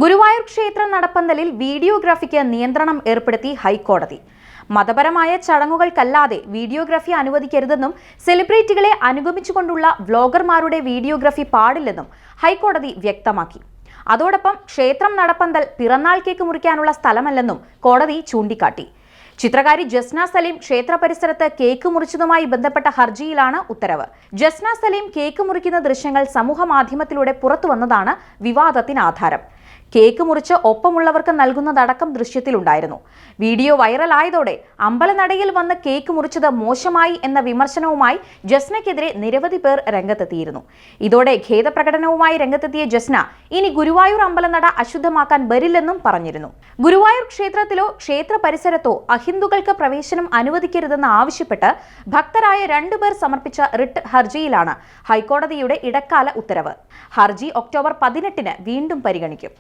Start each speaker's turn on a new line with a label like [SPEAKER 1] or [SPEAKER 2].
[SPEAKER 1] ഗുരുവായൂർ ക്ഷേത്ര നടപ്പന്തലിൽ വീഡിയോഗ്രാഫിക്ക് നിയന്ത്രണം ഏർപ്പെടുത്തി ഹൈക്കോടതി. മതപരമായ ചടങ്ങുകൾക്കല്ലാതെ വീഡിയോഗ്രാഫി അനുവദിക്കരുതെന്നും സെലിബ്രിറ്റികളെ അനുഗമിച്ചുകൊണ്ടുള്ള വ്ലോഗർമാരുടെ വീഡിയോഗ്രാഫി പാടില്ലെന്നും ഹൈക്കോടതി വ്യക്തമാക്കി. അതോടൊപ്പം ക്ഷേത്രം നടപ്പന്തൽ പിറന്നാൾ കേക്ക് മുറിക്കാനുള്ള സ്ഥലമല്ലെന്നും കോടതി ചൂണ്ടിക്കാട്ടി. ചിത്രകാരി ജസ്ന സലീം ക്ഷേത്ര പരിസരത്ത് കേക്ക് മുറിച്ചതുമായി ബന്ധപ്പെട്ട ഹർജിയിലാണ് ഉത്തരവ്. ജസ്ന സലീം കേക്ക് മുറിക്കുന്ന ദൃശ്യങ്ങൾ സമൂഹ മാധ്യമത്തിലൂടെ പുറത്തുവന്നതാണ് വിവാദത്തിന് ആധാരം. കേക്ക് മുറിച്ച് ഒപ്പമുള്ളവർക്ക് നൽകുന്നതടക്കം ദൃശ്യത്തിലുണ്ടായിരുന്നു. വീഡിയോ വൈറലായതോടെ അമ്പലനടയിൽ വന്ന് കേക്ക് മുറിച്ചത് മോശമായി എന്ന വിമർശനവുമായി ജസ്നയ്ക്കെതിരെ നിരവധി പേർ രംഗത്തെത്തിയിരുന്നു. ഇതോടെ ഖേദപ്രകടനവുമായി രംഗത്തെത്തിയ ജസ്ന ഇനി ഗുരുവായൂർ അമ്പലനട അശുദ്ധമാക്കാൻ വരില്ലെന്നും പറഞ്ഞിരുന്നു. ഗുരുവായൂർ ക്ഷേത്രത്തിലോ ക്ഷേത്ര പരിസരത്തോ അഹിന്ദുക്കൾക്ക് പ്രവേശനം അനുവദിക്കരുതെന്ന് ആവശ്യപ്പെട്ട് ഭക്തരായ 2 പേർ സമർപ്പിച്ച റിട്ട് ഹർജിയിലാണ് ഹൈക്കോടതിയുടെ ഇടക്കാല ഉത്തരവ്. ഹർജി ഒക്ടോബർ 18-ന് വീണ്ടും പരിഗണിക്കും.